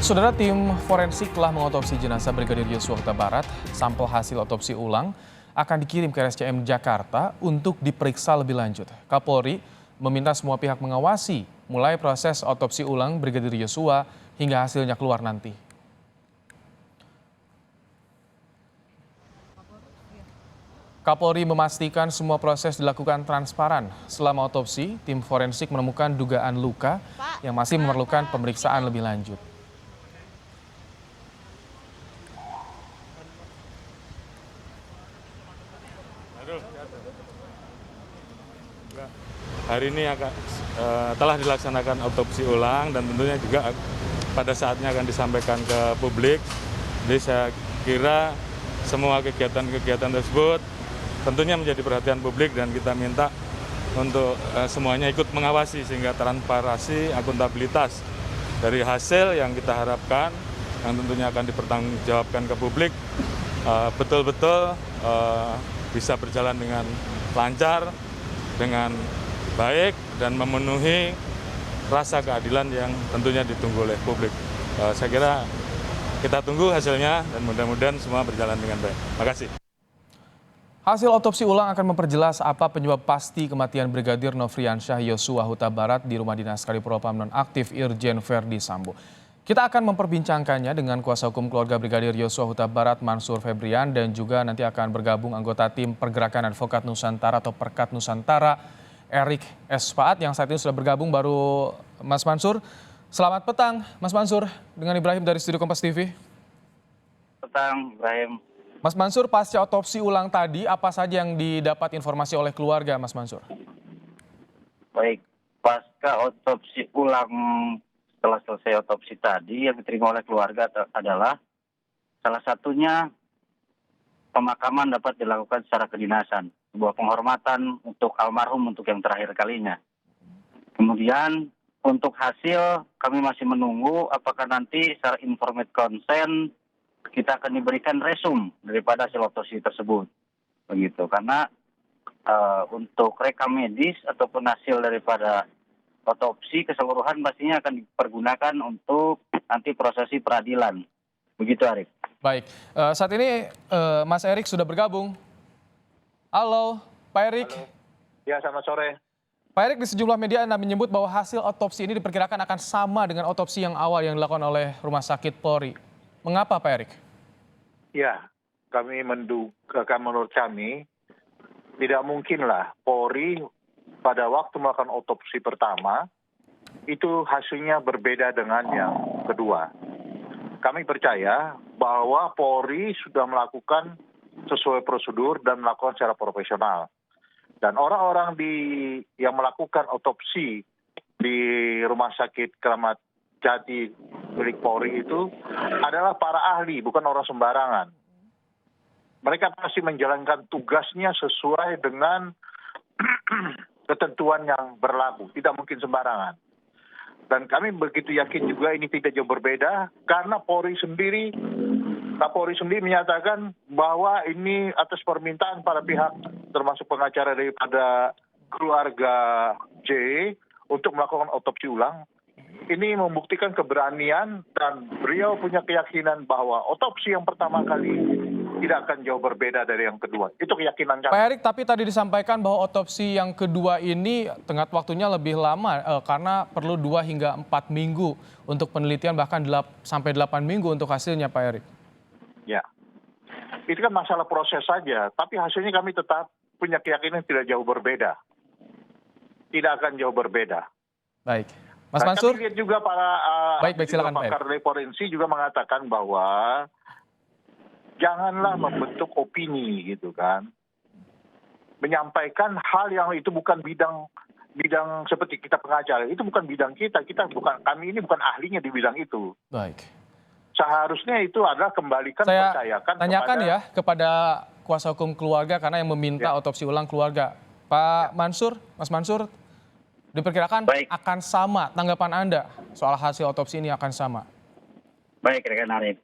Saudara, tim forensik telah mengotopsi jenazah Brigadir Yosua Huta Barat. Sampel hasil otopsi ulang akan dikirim ke RSCM Jakarta untuk diperiksa lebih lanjut. Kapolri meminta semua pihak mengawasi mulai proses otopsi ulang Brigadir Yosua hingga hasilnya keluar nanti. Kapolri memastikan semua proses dilakukan transparan. Selama otopsi, tim forensik menemukan dugaan luka yang masih memerlukan pemeriksaan lebih lanjut. Hari ini telah dilaksanakan otopsi ulang dan tentunya juga pada saatnya akan disampaikan ke publik. Jadi saya kira semua kegiatan-kegiatan tersebut tentunya menjadi perhatian publik dan kita minta untuk semuanya ikut mengawasi sehingga transparansi, akuntabilitas dari hasil yang kita harapkan yang tentunya akan dipertanggungjawabkan ke publik betul-betul bisa berjalan dengan lancar, dengan baik dan memenuhi rasa keadilan yang tentunya ditunggu oleh publik. Saya kira kita tunggu hasilnya dan mudah-mudahan semua berjalan dengan baik. Terima kasih. Hasil otopsi ulang akan memperjelas apa penyebab pasti kematian Brigadir Nofriansyah Yosua Huta Barat di rumah dinas Kadipropam nonaktif Irjen Verdi Sambo. Kita akan memperbincangkannya dengan kuasa hukum keluarga Brigadir Yosua Huta Barat Mansur Febrian dan juga nanti akan bergabung anggota tim Pergerakan Advokat Nusantara atau Perkat Nusantara Erik S. Faat yang saat ini sudah bergabung baru Mas Mansur. Selamat petang Mas Mansur dengan Ibrahim dari Studio Kompas TV. Petang Ibrahim. Mas Mansur, pasca otopsi ulang tadi apa saja yang didapat informasi oleh keluarga Mas Mansur? Baik, pasca otopsi ulang setelah selesai otopsi tadi yang diterima oleh keluarga adalah salah satunya pemakaman dapat dilakukan secara kedinasan. Sebuah penghormatan untuk almarhum untuk yang terakhir kalinya. Kemudian untuk hasil kami masih menunggu apakah nanti secara informate consent kita akan diberikan resum daripada hasil otopsi tersebut. Begitu, karena untuk rekam medis ataupun hasil daripada otopsi keseluruhan pastinya akan dipergunakan untuk nanti prosesi peradilan. Begitu, Arif. Baik, saat ini Mas Erik sudah bergabung. Halo, Pak Erik. Halo. Ya, selamat sore. Pak Erik, di sejumlah media Anda menyebut bahwa hasil otopsi ini diperkirakan akan sama dengan otopsi yang awal yang dilakukan oleh Rumah Sakit Polri. Mengapa, Pak Erik? Ya, menurut kami tidak mungkinlah Polri pada waktu melakukan otopsi pertama itu hasilnya berbeda dengan yang kedua. Kami percaya bahwa Polri sudah melakukan sesuai prosedur dan melakukan secara profesional. Dan orang-orang yang melakukan otopsi di Rumah Sakit Kramat Jati milik Polri itu adalah para ahli, bukan orang sembarangan. Mereka pasti menjalankan tugasnya sesuai dengan ketentuan yang berlaku, tidak mungkin sembarangan. Dan kami begitu yakin juga ini tidak jauh berbeda karena Kapolri sendiri menyatakan bahwa ini atas permintaan para pihak termasuk pengacara daripada keluarga J untuk melakukan otopsi ulang. Ini membuktikan keberanian dan beliau punya keyakinan bahwa otopsi yang pertama kali tidak akan jauh berbeda dari yang kedua. Itu keyakinan kami. Pak Erik, tapi tadi disampaikan bahwa otopsi yang kedua ini tenggat waktunya lebih lama karena perlu 2 hingga 4 minggu untuk penelitian, bahkan sampai 8 minggu untuk hasilnya, Pak Erik. Ya, itu kan masalah proses saja, tapi hasilnya kami tetap punya keyakinan tidak jauh berbeda. Tidak akan jauh berbeda. Baik. Mas Mansur? Kami lihat juga para silakan, pakar dari forensik juga mengatakan bahwa janganlah membentuk opini gitu kan. Menyampaikan hal yang itu bukan bidang seperti kita pengacara, itu bukan bidang kita kami ini bukan ahlinya di bidang itu. Baik. Seharusnya itu adalah kembalikan Saya percayakan tanyakan kepada kuasa hukum keluarga karena yang meminta otopsi ulang keluarga. Pak Mansur, Mas Mansur, diperkirakan akan sama tanggapan Anda soal hasil otopsi ini akan sama. Baik, rekan Arif.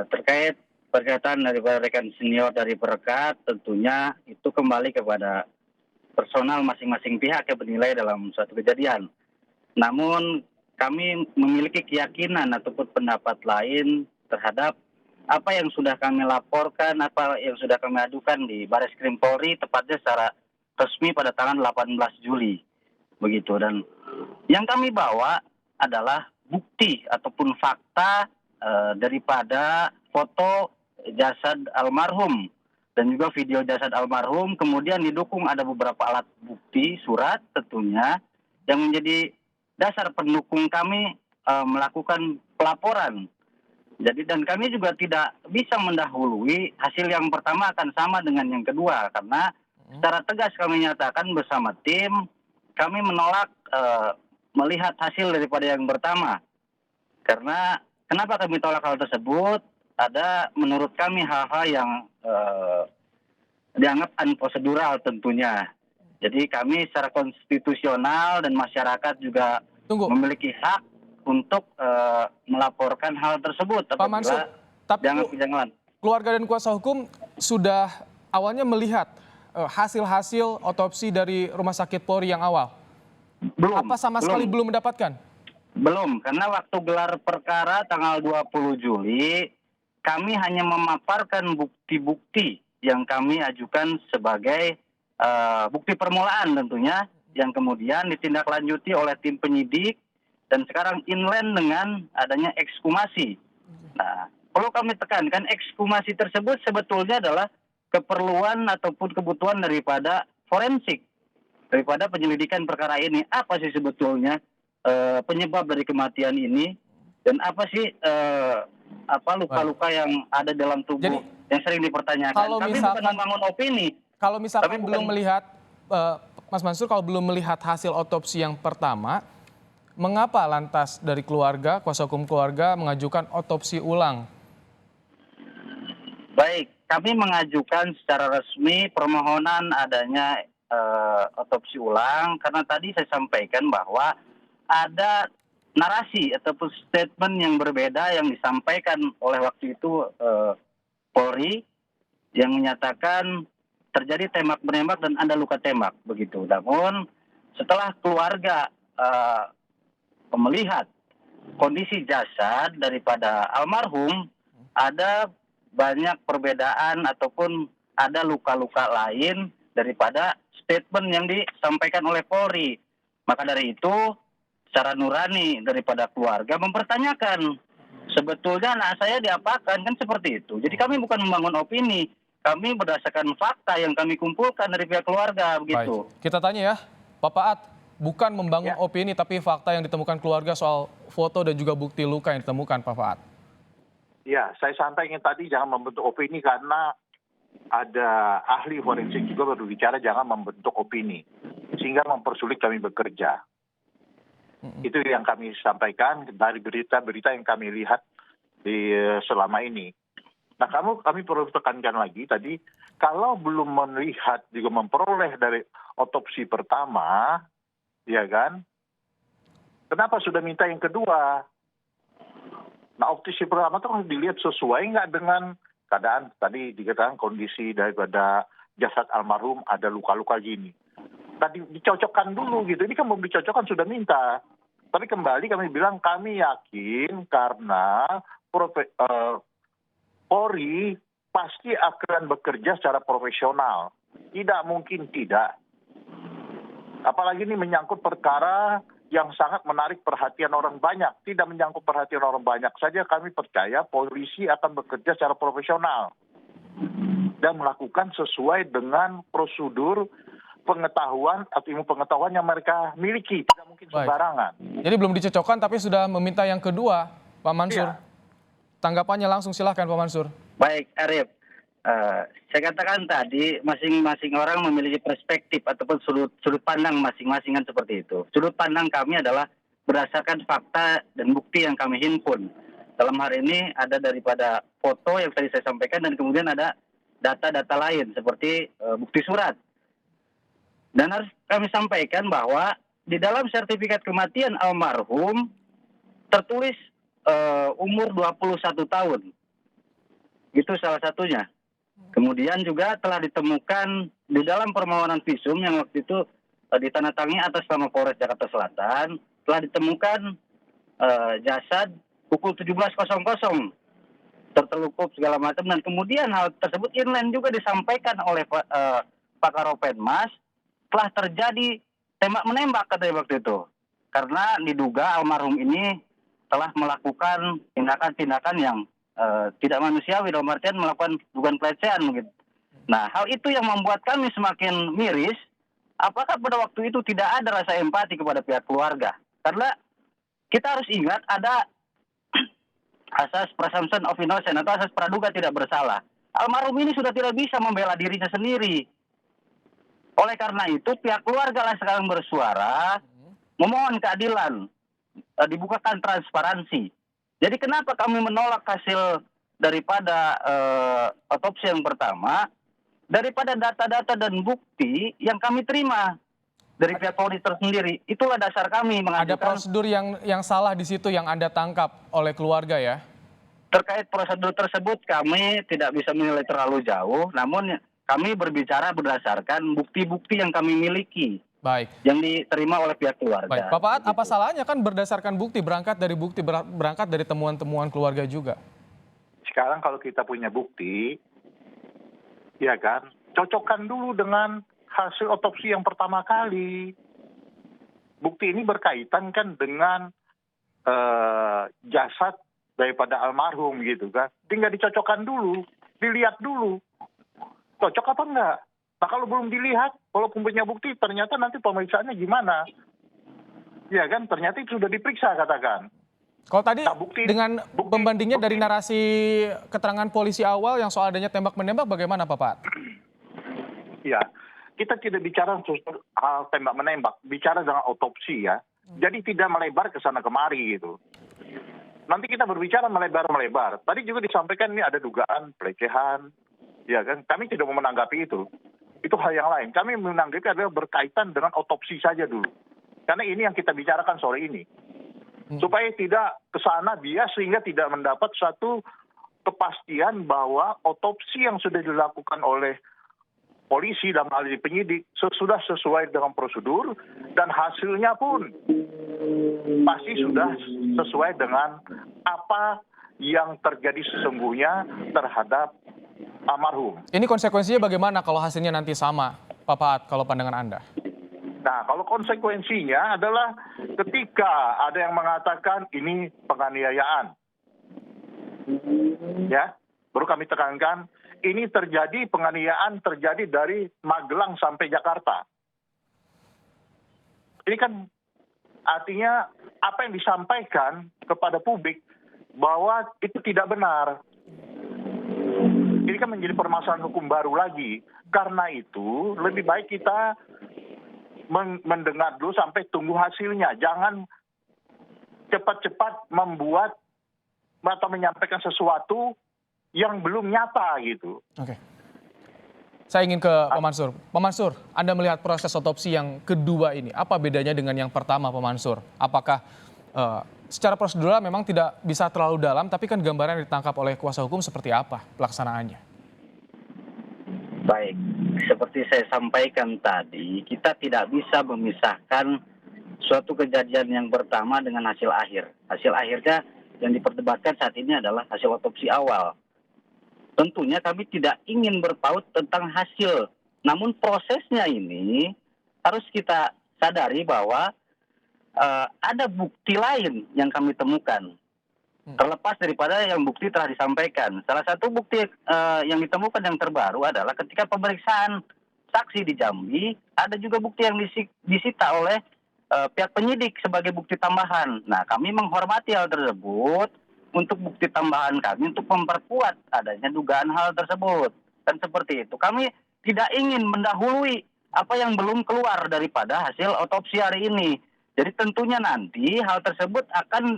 Terkait pernyataan dari rekan senior dari Perkat, tentunya itu kembali kepada personal masing-masing pihak yang bernilai dalam suatu kejadian. Namun kami memiliki keyakinan ataupun pendapat lain terhadap apa yang sudah kami laporkan, apa yang sudah kami adukan di Baris Krim Polri, tepatnya secara resmi pada tanggal 18 Juli. Begitu. Dan yang kami bawa adalah bukti ataupun fakta daripada foto jasad almarhum dan juga video jasad almarhum, kemudian didukung ada beberapa alat bukti, surat tentunya, yang menjadi dasar pendukung kami melakukan pelaporan. Jadi dan kami juga tidak bisa mendahului hasil yang pertama akan sama dengan yang kedua, karena secara tegas kami nyatakan bersama tim, kami menolak melihat hasil daripada yang pertama. Karena kenapa kami tolak hal tersebut? Ada menurut kami hal-hal yang dianggap unprosedural tentunya. Jadi kami secara konstitusional dan masyarakat juga memiliki hak untuk melaporkan hal tersebut. Pak Mansur, tapi jangan. Keluarga dan kuasa hukum sudah awalnya melihat hasil-hasil otopsi dari Rumah Sakit Polri yang awal. Apa sama sekali belum mendapatkan? Belum, karena waktu gelar perkara tanggal 20 Juli, kami hanya memaparkan bukti-bukti yang kami ajukan sebagai bukti permulaan tentunya, yang kemudian ditindaklanjuti oleh tim penyidik, dan sekarang inline dengan adanya ekshumasi. Nah, perlu kami tekankan, ekshumasi tersebut sebetulnya adalah keperluan ataupun kebutuhan daripada forensik, daripada penyelidikan perkara ini. Apa sih sebetulnya penyebab dari kematian ini, dan apa sih luka-luka yang ada dalam tubuh. Jadi, yang sering dipertanyakan. Kami bukan membangun opini. Kalau misalkan belum melihat, Mas Mansur, kalau belum melihat hasil otopsi yang pertama, mengapa lantas dari keluarga, kuasa hukum keluarga mengajukan otopsi ulang? Baik, kami mengajukan secara resmi permohonan adanya otopsi ulang, karena tadi saya sampaikan bahwa ada narasi ataupun statement yang berbeda yang disampaikan oleh waktu itu Polri, yang menyatakan terjadi tembak-menembak dan ada luka tembak begitu. Namun setelah keluarga melihat kondisi jasad daripada almarhum, ada banyak perbedaan ataupun ada luka-luka lain daripada statement yang disampaikan oleh Polri. Maka dari itu secara nurani daripada keluarga mempertanyakan, sebetulnya anak saya diapakan, kan seperti itu. Jadi kami bukan membangun opini, kami berdasarkan fakta yang kami kumpulkan dari pihak keluarga begitu. Baik. Kita tanya ya, Pak Paat, bukan membangun opini tapi fakta yang ditemukan keluarga soal foto dan juga bukti luka yang ditemukan, Pak Paat. Ya, saya sampaikan tadi jangan membentuk opini karena ada ahli forensik juga berbicara jangan membentuk opini sehingga mempersulit kami bekerja. Itu yang kami sampaikan dari berita-berita yang kami lihat di selama ini. Nah, kami perlu tekankan lagi tadi, kalau belum melihat juga memperoleh dari otopsi pertama, ya kan? Kenapa sudah minta yang kedua? Nah, otopsi pertama itu harus dilihat sesuai nggak dengan keadaan tadi dikatakan kondisi daripada jasad almarhum ada luka-luka gini. Tadi dicocokkan dulu gitu. Ini kan belum dicocokkan sudah minta. Tapi kembali kami bilang kami yakin karena Polri pasti akan bekerja secara profesional. Tidak mungkin tidak. Apalagi ini menyangkut perkara yang sangat menarik perhatian orang banyak. Tidak menyangkut perhatian orang banyak saja, kami percaya polisi akan bekerja secara profesional dan melakukan sesuai dengan prosedur pengetahuan atau ilmu pengetahuan yang mereka miliki. Tidak mungkin sembarangan. Jadi belum dicocokkan tapi sudah meminta yang kedua, Pak Mansur. Iya. Tanggapannya langsung silahkan Pak Mansur. Baik, Arif. Saya katakan tadi masing-masing orang memiliki perspektif ataupun sudut pandang masing-masing kan seperti itu. Sudut pandang kami adalah berdasarkan fakta dan bukti yang kami himpun. Dalam hari ini ada daripada foto yang tadi saya sampaikan dan kemudian ada data-data lain seperti bukti surat. Dan harus kami sampaikan bahwa di dalam sertifikat kematian almarhum tertulis umur 21 tahun. Itu salah satunya. Kemudian juga telah ditemukan di dalam permohonan visum yang waktu itu ditandatangani atas nama Polres Jakarta Selatan, telah ditemukan jasad pukul 17.00 tertelukup segala macam, dan kemudian hal tersebut inline juga disampaikan oleh Pak Karopenmas telah terjadi tembak menembak katanya waktu itu, karena diduga almarhum ini telah melakukan tindakan-tindakan yang tidak manusiawi, dalam artian melakukan bukan pelecehan gitu. Nah, hal itu yang membuat kami semakin miris. Apakah pada waktu itu tidak ada rasa empati kepada pihak keluarga? Karena kita harus ingat ada asas presumption of innocence atau asas praduga tidak bersalah. Almarhum ini sudah tidak bisa membela dirinya sendiri. Oleh karena itu pihak keluarga lah sekarang bersuara memohon keadilan, dibukakan transparansi. Jadi kenapa kami menolak hasil daripada otopsi yang pertama, daripada data-data dan bukti yang kami terima dari pihak Polri tersendiri. Itulah dasar kami Ada mengajukan. prosedur yang salah di situ yang Anda tangkap oleh keluarga ya? Terkait prosedur tersebut kami tidak bisa menilai terlalu jauh, namun kami berbicara berdasarkan bukti-bukti yang kami miliki, Baik. yang diterima oleh pihak keluarga. Baik, Bapak At, apa salahnya kan berdasarkan bukti, berangkat dari temuan-temuan keluarga juga? Sekarang kalau kita punya bukti, ya kan, cocokkan dulu dengan hasil otopsi yang pertama kali. Bukti ini berkaitan kan dengan jasad daripada almarhum gitu kan. Tinggal dicocokkan dulu, dilihat dulu. Cocok apa enggak? Nah kalau belum dilihat, walaupun punya bukti, ternyata nanti pemeriksaannya gimana? Ya kan, ternyata itu sudah diperiksa katakan. Kalau tadi Nah, bukti- dengan bukti- pembandingnya dari bukti- narasi keterangan polisi awal yang soal adanya tembak-menembak bagaimana Bapak At? Ya, kita tidak bicara hal tembak-menembak, bicara dengan otopsi ya. Jadi tidak melebar ke sana kemari gitu. Nanti kita berbicara melebar-melebar. Tadi juga disampaikan ini ada dugaan pelecehan, ya kan? Kami tidak mau menanggapi itu. Itu hal yang lain. Kami menanggapi adalah berkaitan dengan otopsi saja dulu. Karena ini yang kita bicarakan sore ini. Supaya tidak ke sana bias sehingga tidak mendapat satu kepastian bahwa otopsi yang sudah dilakukan oleh polisi dalam hal ini penyidik sudah sesuai dengan prosedur dan hasilnya pun pasti sudah sesuai dengan apa yang terjadi sesungguhnya terhadap almarhum. Ini konsekuensinya bagaimana kalau hasilnya nanti sama, Bapak At, kalau pandangan Anda? Nah, kalau konsekuensinya adalah ketika ada yang mengatakan ini penganiayaan, ya, baru kami tekankan ini terjadi penganiayaan terjadi dari Magelang sampai Jakarta. Ini kan artinya apa yang disampaikan kepada publik bahwa itu tidak benar. Ini kan menjadi permasalahan hukum baru lagi. Karena itu lebih baik kita mendengar dulu sampai tunggu hasilnya. Jangan cepat-cepat membuat atau menyampaikan sesuatu yang belum nyata gitu. Oke. Saya ingin ke Pak Mansur. Pak Mansur, Anda melihat proses otopsi yang kedua ini, apa bedanya dengan yang pertama, Pak Mansur? Apakah secara prosedural memang tidak bisa terlalu dalam, tapi kan gambaran yang ditangkap oleh kuasa hukum seperti apa pelaksanaannya? Baik, seperti saya sampaikan tadi, kita tidak bisa memisahkan suatu kejadian yang pertama dengan hasil akhir. Hasil akhirnya yang diperdebatkan saat ini adalah hasil otopsi awal. Tentunya kami tidak ingin berpaut tentang hasil, namun prosesnya ini harus kita sadari bahwa ada bukti lain yang kami temukan. Terlepas daripada yang bukti telah disampaikan. Salah satu bukti yang ditemukan yang terbaru adalah ketika pemeriksaan saksi di Jambi, ada juga bukti yang disita oleh pihak penyidik sebagai bukti tambahan. Nah, kami menghormati hal tersebut untuk bukti tambahan kami untuk memperkuat adanya dugaan hal tersebut. Dan seperti itu, kami tidak ingin mendahului apa yang belum keluar daripada hasil otopsi hari ini. Jadi tentunya nanti hal tersebut akan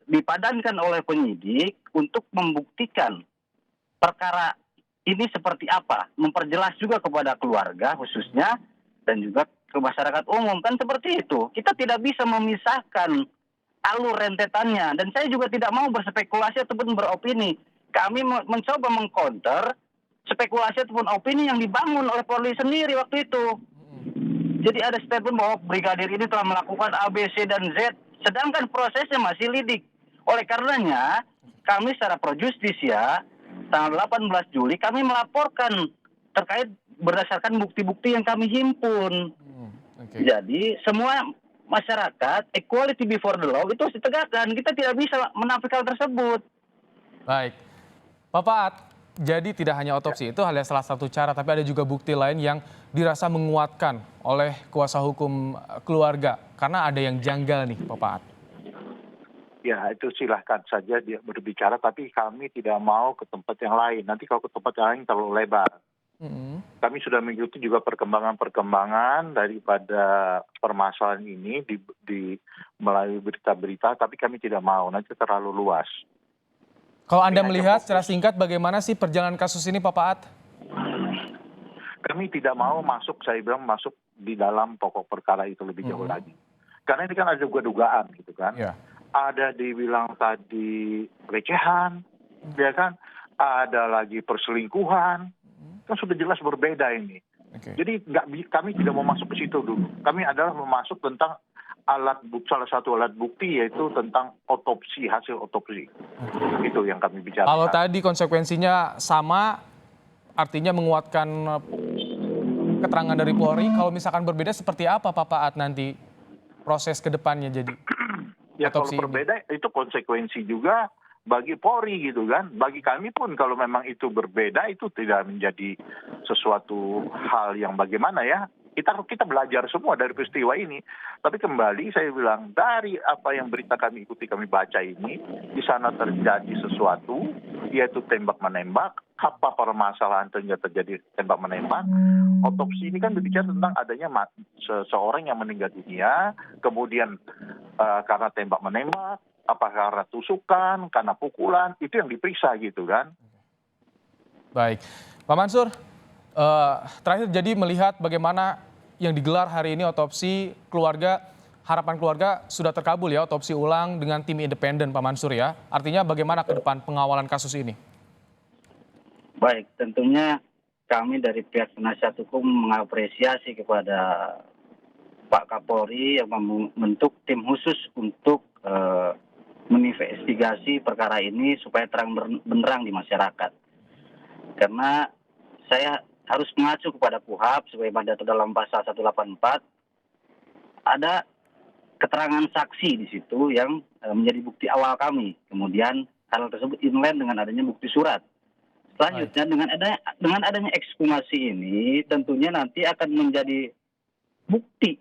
dipadankan oleh penyidik untuk membuktikan perkara ini seperti apa, memperjelas juga kepada keluarga khususnya dan juga ke masyarakat umum. Kan seperti itu. Kita tidak bisa memisahkan alur rentetannya, dan saya juga tidak mau berspekulasi ataupun beropini. Kami mencoba mengcounter spekulasi ataupun opini yang dibangun oleh Polri sendiri waktu itu. Jadi ada statement bahwa brigadir ini telah melakukan A, B, C, dan Z Sedangkan prosesnya masih lidik. Oleh karenanya, kami secara pro justisia tanggal 18 Juli kami melaporkan terkait berdasarkan bukti-bukti yang kami himpun. Oke. Jadi semua masyarakat equality before the law itu harus ditegakkan. Kita tidak bisa menafikan hal tersebut. Baik. Bapak At, jadi tidak hanya otopsi itu hanya salah satu cara, tapi ada juga bukti lain yang dirasa menguatkan oleh kuasa hukum keluarga. Karena ada yang janggal nih, Bapak At. Ya, itu silahkan saja dia berbicara, tapi kami tidak mau ke tempat yang lain. Nanti kalau ke tempat yang lain terlalu lebar. Kami sudah mengikuti juga perkembangan-perkembangan daripada permasalahan ini melalui berita-berita, tapi kami tidak mau, nanti terlalu luas. Kalau Anda melihat secara singkat bagaimana sih perjalanan kasus ini, Bapak At? Kami tidak mau masuk, saya bilang masuk di dalam pokok perkara itu lebih jauh lagi. Karena ini kan ada juga dugaan gitu kan. Ya. Ada dibilang tadi pelecehan, ya kan? Ada lagi perselingkuhan, kan sudah jelas berbeda ini. Oke. Jadi kami tidak mau masuk ke situ dulu. Kami adalah memasuk tentang salah satu alat bukti yaitu tentang otopsi, hasil otopsi. Itu yang kami bicarakan. Kalau tadi konsekuensinya sama, artinya menguatkan keterangan dari Polri. Kalau misalkan berbeda seperti apa, Bapak At, nanti proses ke depannya jadi? Ya kalau otopsi ini? berbeda itu konsekuensi juga bagi Polri gitu kan. Bagi kami pun kalau memang itu berbeda itu tidak menjadi sesuatu hal yang bagaimana ya. Kita belajar semua dari peristiwa ini. Tapi kembali saya bilang dari apa yang berita kami ikuti, kami baca ini, di sana terjadi sesuatu, yaitu tembak-menembak. Apa permasalahan ternyata terjadi tembak-menembak? Otopsi ini kan berbicara tentang adanya seseorang yang meninggal dunia, kemudian karena tembak-menembak, apa karena tusukan, karena pukulan, itu yang diperiksa gitu kan. Baik. Pak Mansur, terakhir jadi melihat bagaimana yang digelar hari ini otopsi keluarga, harapan keluarga sudah terkabul ya otopsi ulang dengan tim independen Pak Mansur ya. Artinya bagaimana ke depan pengawalan kasus ini? Baik, tentunya kami dari pihak penasihat hukum mengapresiasi kepada Pak Kapolri yang membentuk tim khusus untuk menginvestigasi perkara ini supaya terang benderang di masyarakat. Karena saya harus mengacu kepada KUHP sebagaimana diatur dalam pasal 184, ada keterangan saksi di situ yang menjadi bukti awal kami. Kemudian hal tersebut inline dengan adanya bukti surat. Selanjutnya dengan adanya ekshumasi ini tentunya nanti akan menjadi bukti,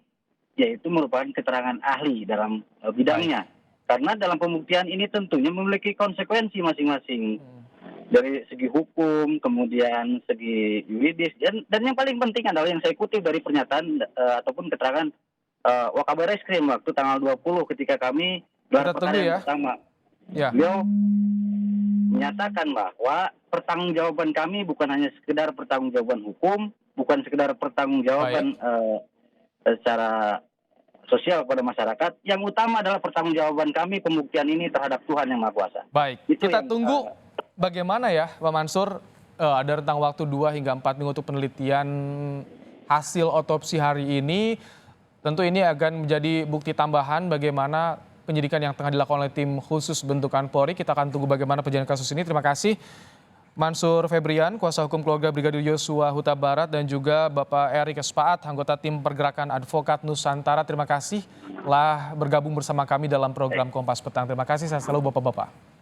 yaitu merupakan keterangan ahli dalam bidangnya. Karena dalam pembuktian ini tentunya memiliki konsekuensi masing-masing. Dari segi hukum, kemudian segi yuridis, dan yang paling penting adalah yang saya kutip dari pernyataan ataupun keterangan Wakabaris Krim waktu tanggal 20 ketika kami gelar perkara yang pertama. Ya. Beliau menyatakan bahwa pertanggungjawaban kami bukan hanya sekedar pertanggungjawaban hukum, bukan sekedar pertanggungjawaban secara sosial kepada masyarakat. Yang utama adalah pertanggungjawaban kami pembuktian ini terhadap Tuhan Yang Maha Kuasa. Baik, Itu kita yang, tunggu bagaimana ya Pak Mansur, ada rentang waktu 2 hingga 4 minggu untuk penelitian hasil otopsi hari ini. Tentu ini akan menjadi bukti tambahan bagaimana penyidikan yang tengah dilakukan oleh tim khusus bentukan Polri. Kita akan tunggu bagaimana perjalanan kasus ini. Terima kasih Mansur Febrian, kuasa hukum keluarga Brigadir Yosua Huta Barat, dan juga Bapak Erik Spaat, anggota tim pergerakan advokat Nusantara. Terima kasih telah bergabung bersama kami dalam program Kompas Petang. Terima kasih, saya selalu Bapak-Bapak.